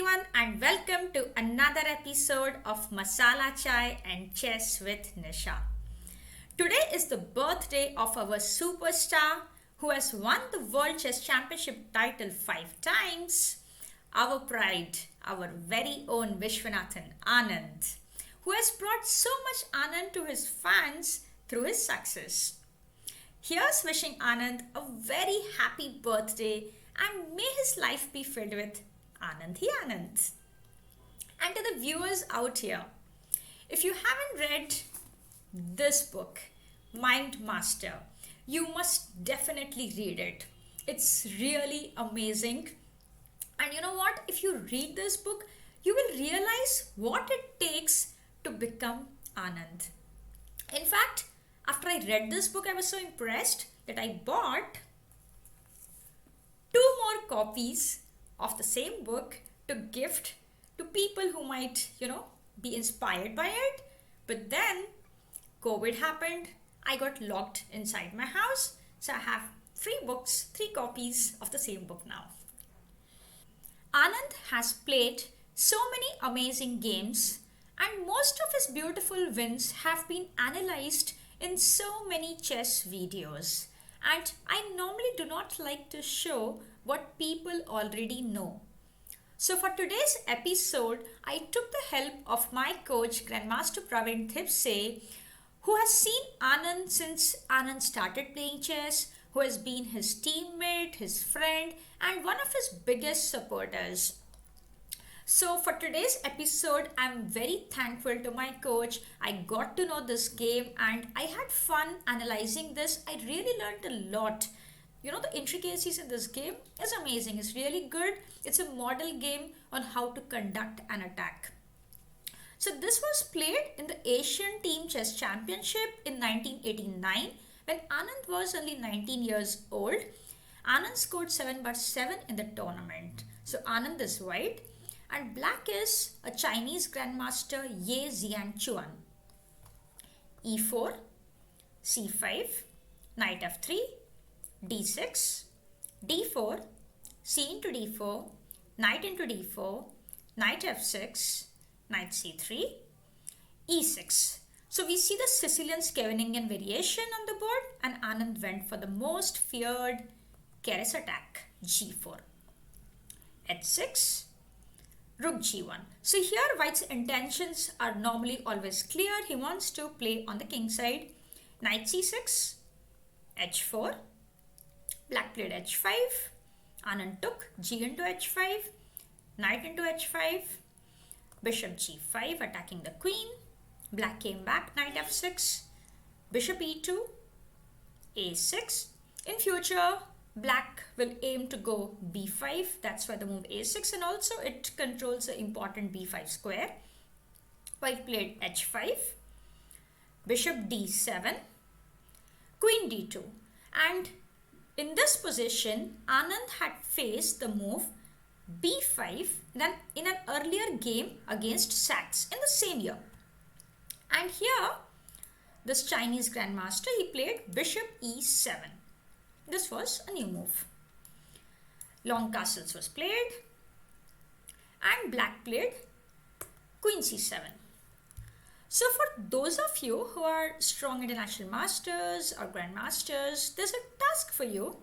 everyone and welcome to another episode of Masala Chai and Chess with Nisha. Today is the birthday of our superstar who has won the World Chess Championship title 5 times, our pride, our very own Vishwanathan Anand, who has brought so much Anand to his fans through his success. Here's wishing Anand a very happy birthday and may his life be filled with Anand hi Anand. And to the viewers out here, if you haven't read this book, Mind Master, you must definitely read it. It's really amazing. And you know what? If you read this book, you will realize what it takes to become Anand. In fact, after I read this book, I was so impressed that I bought two more copies of the same book to gift to people who might, be inspired by it. But then COVID happened. I got locked inside my house. So I have three copies of the same book now. Anand has played so many amazing games, and most of his beautiful wins have been analyzed in so many chess videos. And I normally do not like to show what people already know. So for today's episode, I took the help of my coach, Grandmaster Praveen Thipse, who has seen Anand since Anand started playing chess, who has been his teammate, his friend, and one of his biggest supporters. So for today's episode, I'm very thankful to my coach. I got to know this game and I had fun analyzing this. I really learned a lot. The intricacies in this game is amazing. It's really good. It's a model game on how to conduct an attack. So this was played in the Asian Team Chess Championship in 1989 when Anand was only 19 years old. Anand scored 7/7 in the tournament. So Anand is white. And black is a Chinese grandmaster Ye Zianchuan. E4, C5, knight f3, d6, d4, c into d4, knight into d4, knight f6, knight c3, e6. So we see the Sicilian Scheveningen variation on the board, and Anand went for the most feared Keres attack, g4. h6, Rook g1. So here white's intentions are normally always clear. He wants to play on the king side. Knight c6, h4. Black played h5. Anand took g into h5. Knight into h5. Bishop g5 attacking the queen. Black came back. Knight f6. Bishop e2. a6. In future, Black will aim to go b5. That's why the move a6, and also it controls the important b5 square. White played h5, bishop d7, queen d2. And in this position, Anand had faced the move b5 then in an earlier game against Sachs in the same year. And here, this Chinese grandmaster, he played bishop e7. This was a new move. Long castles was played and black played queen c7. So for those of you who are strong international masters or grandmasters, there's a task for you.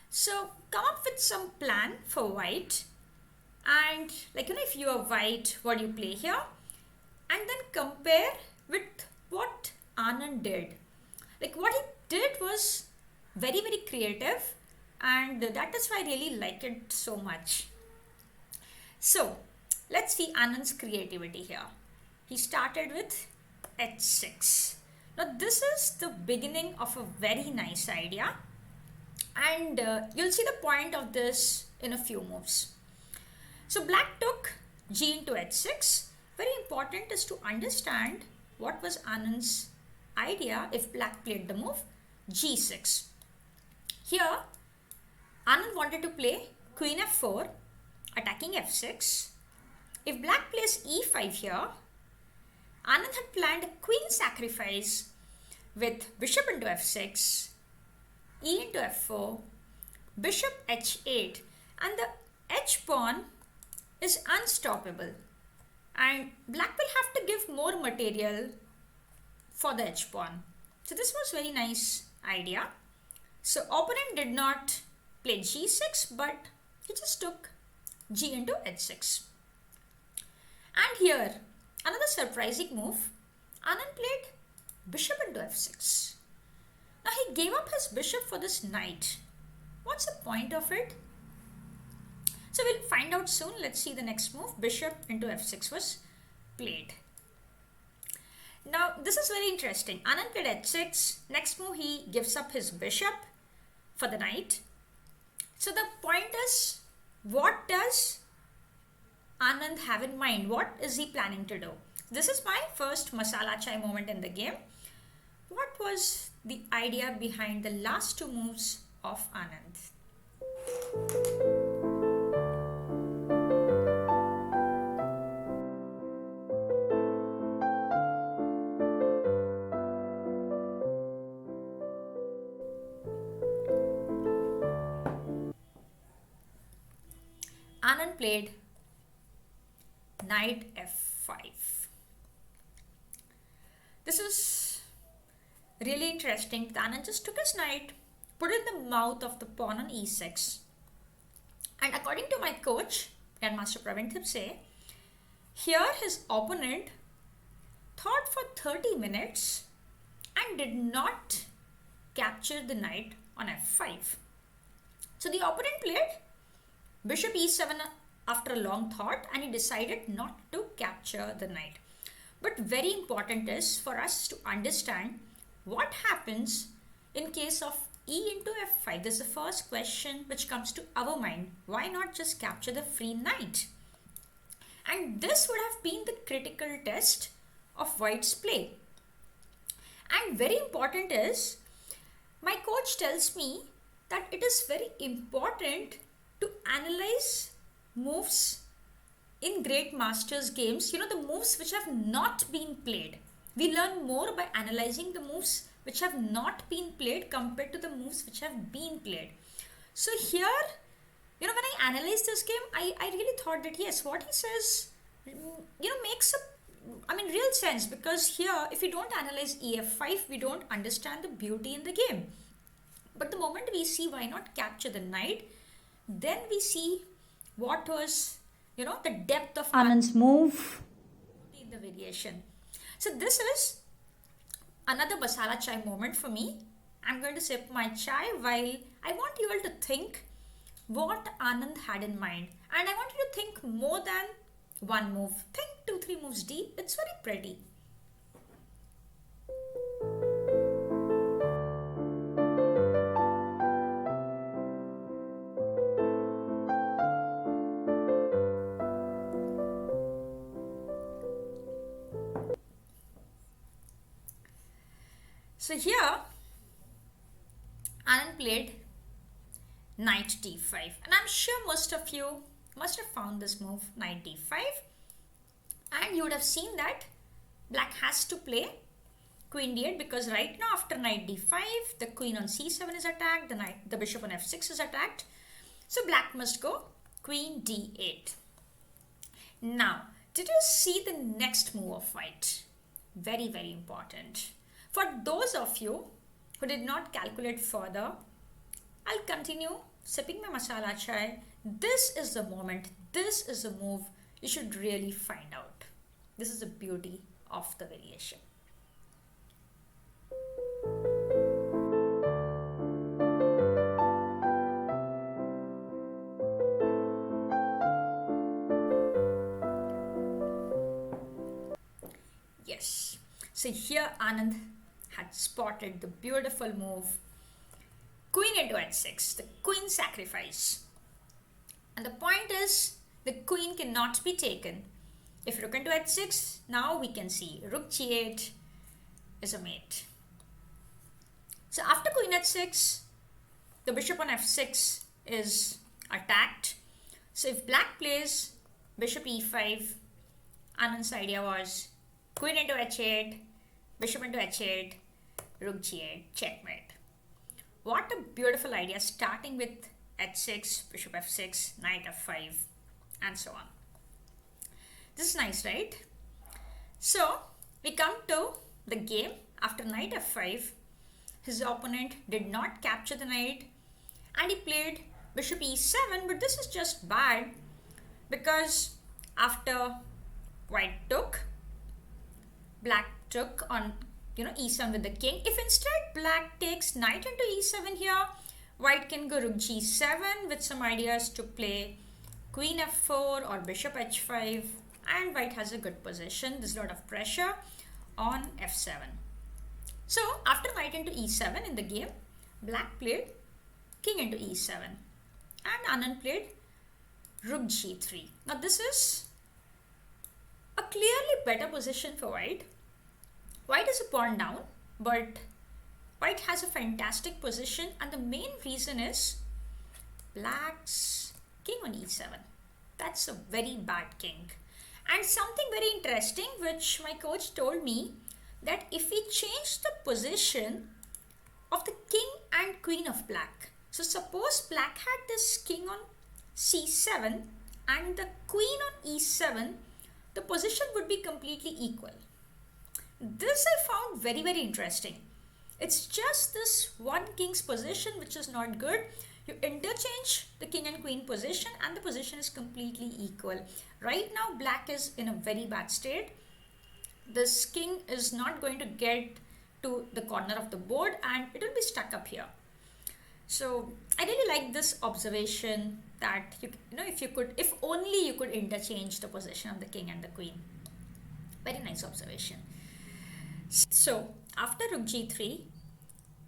So come up with some plan for white, and if you are white, what do you play here? And then compare with what Anand did. What he did was very, very creative, and that is why I really like it so much. So let's see Anand's creativity here. He started with h6. Now this is the beginning of a very nice idea, and you'll see the point of this in a few moves. So black took g into h6. Very important is to understand what was Anand's idea if black played the move g6. Here, Anand wanted to play queen f4, attacking f6. If black plays e5 here, Anand had planned a queen sacrifice with bishop into f6, e into f4, bishop h8, and the h pawn is unstoppable, and black will have to give more material for the h pawn. So this was very nice idea. So opponent did not play g6, but he just took g into h6. And here, another surprising move. Anand played bishop into f6. Now he gave up his bishop for this knight. What's the point of it? So we'll find out soon. Let's see the next move. Bishop into f6 was played. Now this is very interesting. Anand played h6. Next move he gives up his bishop for the knight. So the point is, what does Anand have in mind? What is he planning to do? This is my first Masala Chai moment in the game. What was the idea behind the last two moves of Anand? Anand played knight f5. This is really interesting. Anand just took his knight, put it in the mouth of the pawn on e6. And according to my coach, Grandmaster Praveen Thipse, here his opponent thought for 30 minutes and did not capture the knight on f5. So the opponent played bishop e7 after a long thought, and he decided not to capture the knight. But very important is for us to understand what happens in case of e into f5. This is the first question which comes to our mind. Why not just capture the free knight? And this would have been the critical test of white's play. And very important is, my coach tells me that it is very important to analyze moves in great masters games, the moves which have not been played. We learn more by analyzing the moves which have not been played compared to the moves which have been played. So here, when I analyze this game, I really thought that yes, what he says, makes real sense, because here, if we don't analyze ef5, we don't understand the beauty in the game. But the moment we see why not capture the knight, then we see what was, the depth of Anand's move in the variation. So this is another Masala Chai moment for me. I'm going to sip my chai while I want you all to think what Anand had in mind. And I want you to think more than one move. Think 2-3 moves deep. It's very pretty. So here, Anand played knight d5, and I'm sure most of you must have found this move, knight d5, and you would have seen that black has to play queen d8, because right now after knight d5, the queen on c7 is attacked, the bishop on f6 is attacked, so black must go queen d8. Now, did you see the next move of white? Very, very important. For those of you who did not calculate further, I'll continue sipping my masala chai. This is the moment, this is the move you should really find out. This is the beauty of the variation. Yes, so here Anand had spotted the beautiful move queen into h6, the queen sacrifice. And the point is, the queen cannot be taken. If rook into h6, now we can see rook g8 is a mate. So after queen h6, the bishop on f6 is attacked. So if black plays bishop e5, Anand's idea was queen into h8, bishop into h8, rook g8, checkmate. What a beautiful idea, starting with h6, bishop f6, knight f5, and so on. This is nice, right? So we come to the game. After knight f5, his opponent did not capture the knight and he played bishop e7, but this is just bad because after white took, black took on e7 with the king. If instead black takes knight into e7 here, white can go rook g7 with some ideas to play queen f4 or bishop h5, and white has a good position. There's a lot of pressure on f7. So after knight into e7 in the game, black played king into e7 and Anand played rook g3. Now this is a clearly better position for white. White is a pawn down, but white has a fantastic position, and the main reason is black's king on e7. That's a very bad king. And something very interesting which my coach told me, that if we change the position of the king and queen of black, so suppose black had this king on c7 and the queen on e7, the position would be completely equal. This I found very, very interesting. It's just this one king's position which is not good. You interchange the king and queen position and the position is completely equal. Right now black is in a very bad state. This king is not going to get to the corner of the board and it will be stuck up here. So I really like this observation, that if only you could interchange the position of the king and the queen. Very nice observation. So after rook g3,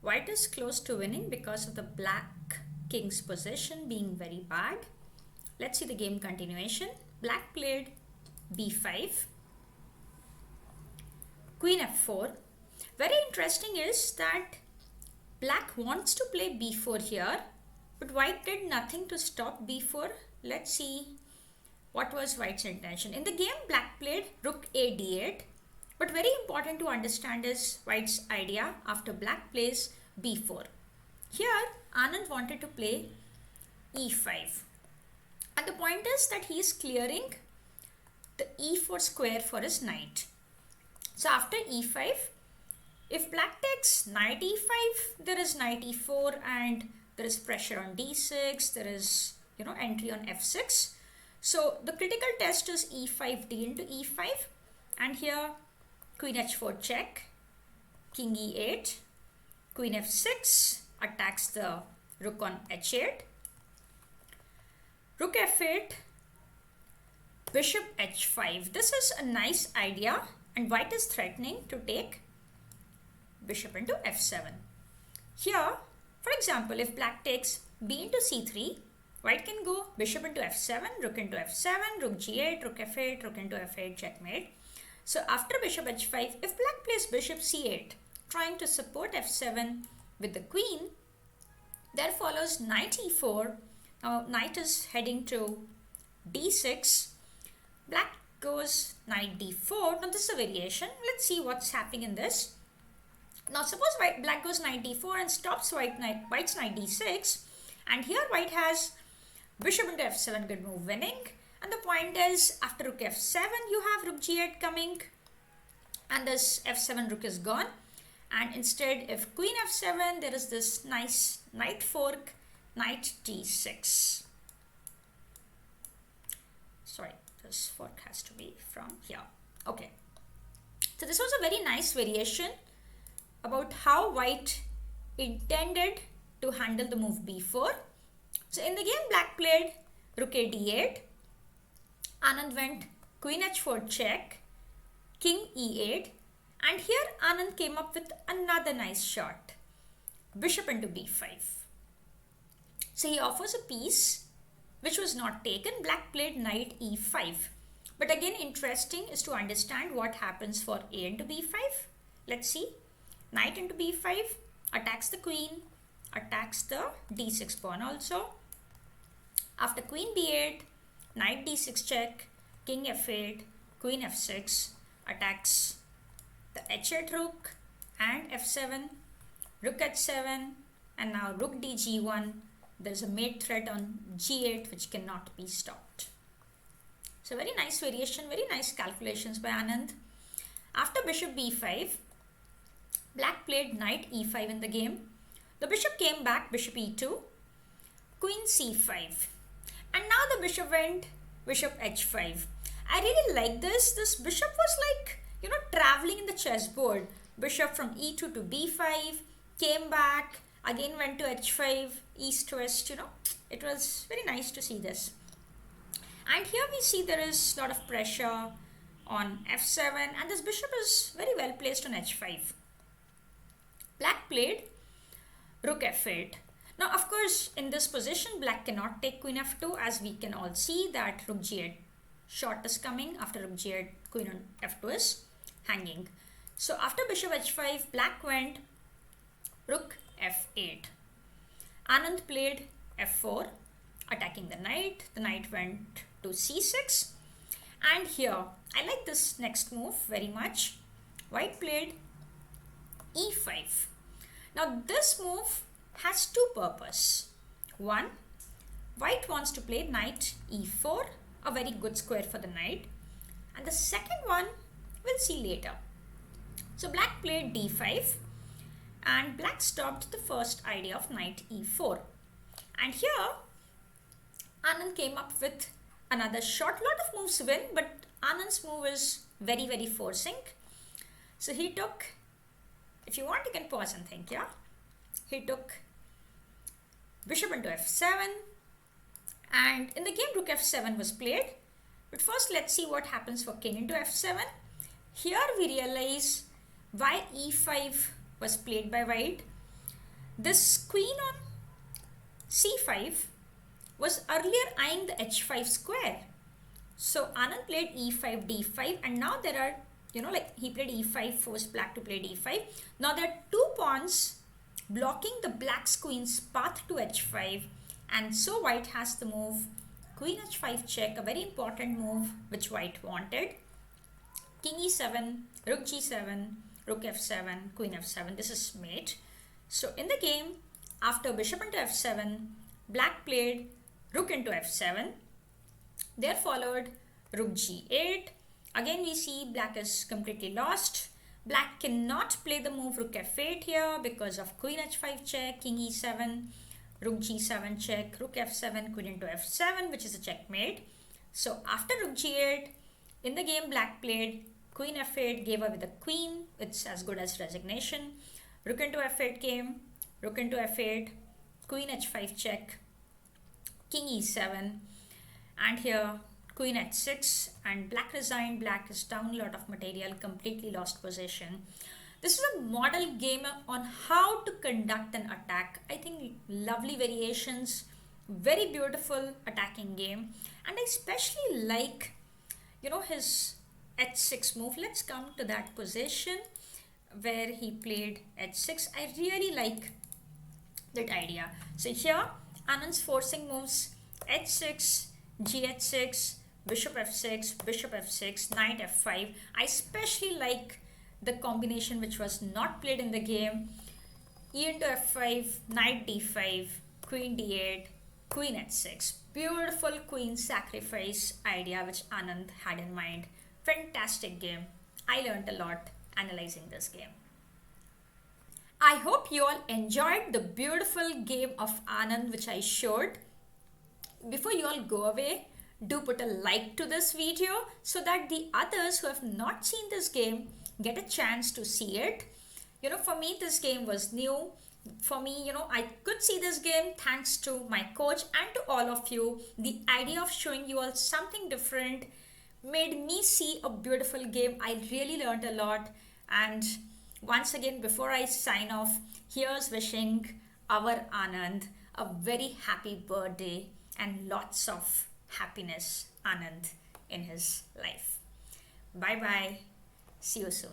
white is close to winning because of the black king's position being very bad. Let's see the game continuation. Black played b5, queen f4. Very interesting is that black wants to play b4 here, but white did nothing to stop b4. Let's see what was white's intention. In the game, black played rook a d8, but very important to understand is white's idea after black plays b4. Here, Anand wanted to play e5. And the point is that he is clearing the e4 square for his knight. So after e5, if black takes knight e5, there is knight e4 and there is pressure on d6, there is entry on f6. So the critical test is e5d into e5, and here queen h4 check, king e8, queen f6 attacks the rook on h8, rook f8, bishop h5. This is a nice idea, and white is threatening to take bishop into f7. Here, for example, if black takes b into c3, white can go bishop into f7, rook into f7, rook g8, rook f8, rook into f8, checkmate. So after bishop h5, if black plays bishop c8, trying to support f7 with the queen, there follows knight e4. Now knight is heading to d6. Black goes knight d4. Now this is a variation. Let's see what's happening in this. Now suppose black goes knight d4 and stops white's knight d6. And here white has bishop into f7, good move, winning. And the point is, after rook f7, you have rook g8 coming. And this f7 rook is gone. And instead, if queen f7, there is this nice knight fork, knight d6. Sorry, this fork has to be from here. Okay. So this was a very nice variation about how white intended to handle the move b4. So in the game, black played rook a d8. Anand went queen h4 check, king e8. And here Anand came up with another nice shot, bishop into b5. So he offers a piece which was not taken. Black played knight e5. But again, interesting is to understand what happens for a into b5. Let's see. Knight into b5 attacks the queen, attacks the d6 pawn also. After queen b8, knight d6 check, king f8, queen f6 attacks the h8 rook and f7, rook h7, and now rook dg1. There's a mate threat on g8 which cannot be stopped. So very nice variation, very nice calculations by Anand. After bishop b5, black played knight e5 in the game. The bishop came back, bishop e2, queen c5. And now the bishop went bishop h5. I really like this. This bishop was like, traveling in the chessboard. Bishop from e2 to b5, came back, again went to h5, east west, It was very nice to see this. And here we see there is a lot of pressure on f7, and this bishop is very well placed on h5. Black played rook f8. Now, of course, in this position, black cannot take queen f2, as we can all see that rook g8 shot is coming. After rook g8, queen on f2 is hanging. So after bishop h5, black went rook f8. Anand played f4, attacking the knight. The knight went to c6. And here, I like this next move very much. White played e5. Now this move has two purposes. One, white wants to play knight e4, a very good square for the knight. And the second one, we'll see later. So black played d5, and black stopped the first idea of knight e4. And here, Anand came up with another short. Lot of moves win, but Anand's move is very, very forcing. So he took, if you want, you can pause and think, yeah? He took bishop into f7, and in the game rook f7 was played. But first let's see what happens for king into f7. Here we realize why e5 was played by white. This queen on c5 was earlier eyeing the h5 square. So Anand played e5, d5, and now there are, he played e5, forced black to play d5. Now there are two pawns blocking the black's queen's path to h5, and so white has the move queen h5 check, a very important move which white wanted. King e7, rook g7, rook f7, queen f7. This is mate. So in the game, after bishop into f7, black played rook into f7. There followed rook g8. Again we see black is completely lost. Black cannot play the move rook f8 here because of queen h5 check, king e7, rook g7 check, rook f7, queen into f7, which is a checkmate. So after rook g8, in the game black played queen f8, gave away the queen. It's as good as resignation. Rook into f8 came, rook into f8, queen h5 check, king e7, and here queen h6, and black resigned. Black is down a lot of material, completely lost possession. This is a model game on how to conduct an attack. I think lovely variations, very beautiful attacking game, and I especially like, his h6 move. Let's come to that position where he played h6. I really like that idea. So here, Anand's forcing moves h6, gh6, bishop f6, knight f5. I especially like the combination which was not played in the game. E into f5, knight d5, queen d8, queen h6. Beautiful queen sacrifice idea which Anand had in mind. Fantastic game. I learned a lot analyzing this game. I hope you all enjoyed the beautiful game of Anand which I showed. Before you all go away, do put a like to this video so that the others who have not seen this game get a chance to see it. For me, this game was new. For me, I could see this game thanks to my coach and to all of you. The idea of showing you all something different made me see a beautiful game. I really learned a lot. And once again, before I sign off, here's wishing our Anand a very happy birthday and lots of happiness, Anand, in his life. Bye bye. See you soon.